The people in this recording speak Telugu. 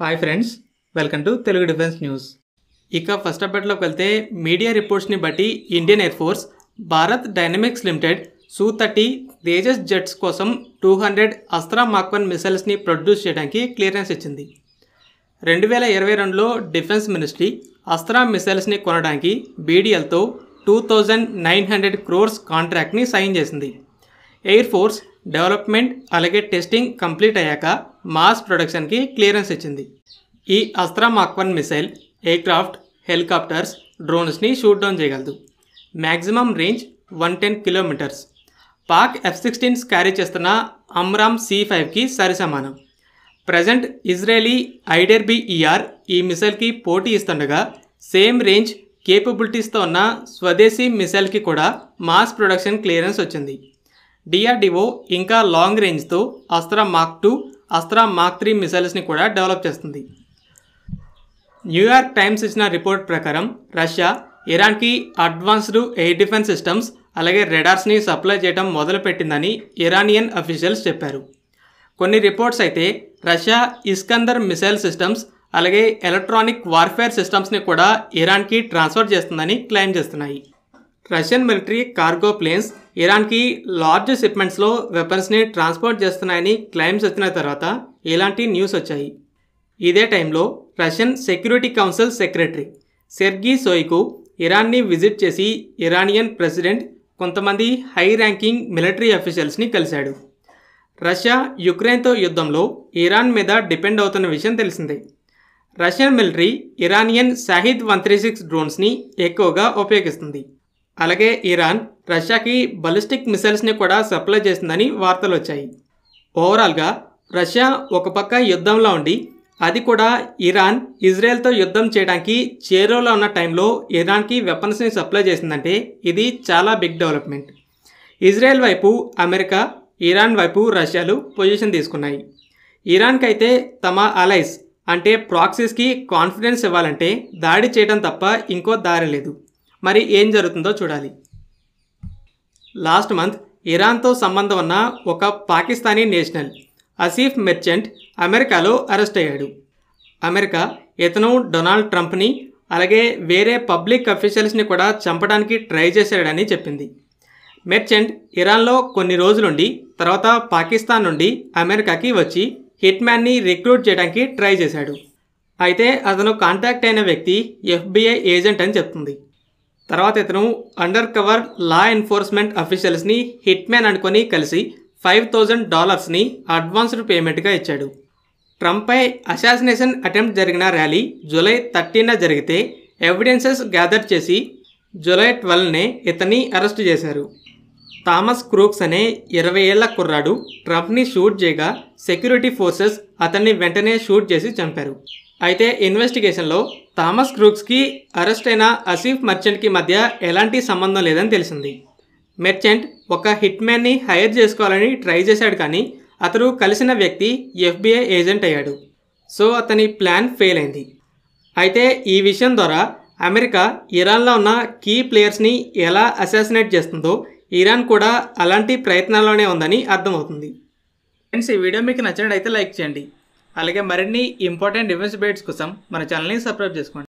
Hi friends, welcome to Telugu defence news. ఇక ఫస్ట్ అప్డేట్లోకి వెళ్తే మీడియా రిపోర్ట్స్ని బట్టి Indian air force Bharat dynamics limited Su-30 Tejas jets కోసం 200 అస్త్రా మార్క్ 1 మిసైల్స్ని ప్రొడ్యూస్ చేయడానికి క్లియరెన్స్ ఇచ్చింది. 2022లో డిఫెన్స్ మినిస్ట్రీ అస్త్రా మిసైల్స్ని కొనడానికి BDLతో 2,900 crores కాంట్రాక్ట్ని సైన్ చేసింది. ఎయిర్ ఫోర్స్ డెవలప్మెంట్ అలాగే టెస్టింగ్ కంప్లీట్ అయ్యాక మాస్ ప్రొడక్షన్కి క్లియరెన్స్ ఇచ్చింది. ఈ Astra mark 1 missile aircraft, helicopters, డ్రోన్స్ని షూట్ డౌన్ చేయగలదు. Maximum range 110 kilometres. Pak F-16s carry చేస్తున్న అమ్రామ్ C-5కి సరిసమానం. ప్రజెంట్ ఇజ్రాయేలీ IDER-B-ER ఈ మిసైల్కి పోటీ ఇస్తుండగా సేమ్ రేంజ్ కేపబిలిటీస్తో ఉన్న స్వదేశీ మిసైల్కి కూడా మాస్ ప్రొడక్షన్ క్లియరెన్స్ వచ్చింది. DRDO ఇంకా లాంగ్ రేంజ్తో అస్త్రా మార్క్ 2, అస్త్రా మార్క్ 3 మిసైల్స్ని కూడా డెవలప్ చేస్తుంది. న్యూయార్క్ టైమ్స్ ఇచ్చిన రిపోర్ట్ ప్రకారం రష్యా ఇరాన్కి అడ్వాన్స్డ్ ఎయిర్ డిఫెన్స్ సిస్టమ్స్ అలాగే రెడార్స్ని సప్లై చేయడం మొదలుపెట్టిందని ఇరానియన్ అఫీషియల్స్ చెప్పారు. కొన్ని రిపోర్ట్స్ అయితే రష్యా ఇస్కందర్ మిసైల్ సిస్టమ్స్ అలాగే ఎలక్ట్రానిక్ వార్ఫేర్ సిస్టమ్స్ని కూడా ఇరాన్కి ట్రాన్స్ఫర్ చేస్తుందని క్లెయిమ్ చేస్తున్నాయి. రష్యన్ మిలిటరీ కార్గో ప్లేన్స్ ఇరాన్కి లార్జ్ షిప్మెంట్స్లో వెపన్స్ని ట్రాన్స్పోర్ట్ చేస్తున్నాయని క్లెయిమ్స్ వచ్చిన తర్వాత ఇలాంటి న్యూస్ వచ్చాయి. ఇదే టైంలో Russian security council secretary Sergei Shoigu ఇరాన్ని విజిట్ చేసి ఇరానియన్ ప్రెసిడెంట్ కొంతమంది హై ర్యాంకింగ్ మిలిటరీ అఫీషియల్స్ని కలిశాడు. రష్యా యుక్రెయిన్తో యుద్ధంలో ఇరాన్ మీద డిపెండ్ అవుతున్న విషయం తెలిసిందే. రష్యన్ మిలిటరీ ఇరానియన్ షాహిద్ 136 డ్రోన్స్ని ఎక్కువగా ఉపయోగిస్తుంది. అలాగే ఇరాన్ రష్యాకి బలిస్టిక్ మిసైల్స్ని కూడా సప్లై చేస్తుందని వార్తలు వచ్చాయి. ఓవరాల్గా రష్యా ఒక పక్క యుద్ధంలో ఉండి అది కూడా ఇరాన్ ఇజ్రాయెల్తో యుద్ధం చేయడానికి చేరువలో ఉన్న టైంలో ఇరాన్కి వెపన్స్ని సప్లై చేసిందంటే ఇది చాలా బిగ్ డెవలప్మెంట్. ఇజ్రాయెల్ వైపు అమెరికా, ఇరాన్ వైపు రష్యాలు పొజిషన్ తీసుకున్నాయి. ఇరాన్కి అయితే తమ అలైస్ అంటే ప్రాక్సీస్కి కాన్ఫిడెన్స్ ఇవ్వాలంటే దాడి చేయడం తప్ప ఇంకో దారి లేదు. మరి ఏం జరుగుతుందో చూడాలి. లాస్ట్ మంత్ ఇరాన్తో సంబంధం ఉన్న ఒక పాకిస్తానీ నేషనల్ ఆసిఫ్ మెర్చెంట్ అమెరికాలో అరెస్ట్ అయ్యాడు. అమెరికా ఇతను డొనాల్డ్ ట్రంప్ని అలాగే వేరే పబ్లిక్ అఫీషియల్స్ని కూడా చంపడానికి ట్రై చేశాడని చెప్పింది. మెర్చెంట్ ఇరాన్లో కొన్ని రోజులుండి తర్వాత పాకిస్తాన్ నుండి అమెరికాకి వచ్చి హిట్ మ్యాన్ని రిక్రూట్ చేయడానికి ట్రై చేశాడు. అయితే అతను కాంటాక్ట్ అయిన వ్యక్తి FBI ఏజెంట్ అని చెప్తుంది. తర్వాత ఇతను అండర్ కవర్ లా ఎన్ఫోర్స్మెంట్ అఫీషియల్స్ని హిట్ మ్యాన్ అనుకొని కలిసి $5,000 అడ్వాన్స్డ్ పేమెంట్గా ఇచ్చాడు. ట్రంప్పై అసాసినేషన్ అటెంప్ట్ జరిగిన ర్యాలీ జూలై 13న జరిగితే ఎవిడెన్సెస్ గ్యాదర్ చేసి జూలై 12నే ఇతన్ని అరెస్ట్ చేశారు. థామస్ క్రూక్స్ అనే 20 ఏళ్ల కుర్రాడు ట్రంప్ని షూట్ చేయగా సెక్యూరిటీ ఫోర్సెస్ అతన్ని వెంటనే షూట్ చేసి చంపారు. అయితే ఇన్వెస్టిగేషన్లో థామస్ క్రూక్స్కి అరెస్ట్ అయిన ఆసిఫ్ మెర్చెంట్కి మధ్య ఎలాంటి సంబంధం లేదని తెలిసింది. మెర్చెంట్ ఒక హిట్ మ్యాన్ని హైర్ చేసుకోవాలని ట్రై చేశాడు, కానీ అతను కలిసిన వ్యక్తి FBI ఏజెంట్ అయ్యాడు. సో అతని ప్లాన్ ఫెయిల్ అయింది. అయితే ఈ విషయం ద్వారా అమెరికా ఇరాన్లో ఉన్న కీ ప్లేయర్స్ని ఎలా అసాసినేట్ చేస్తుందో ఇరాన్ కూడా అలాంటి ప్రయత్నాల్లోనే ఉందని అర్థమవుతుంది. ఫ్రెండ్స్, ఈ వీడియో మీకు నచ్చినట్లయితే లైక్ చేయండి. అలాగే మరిన్ని ఇంపార్టెంట్ డిఫెన్స్ అప్డేట్స్ కోసం మన ఛానల్ని సబ్స్క్రైబ్ చేసుకోండి.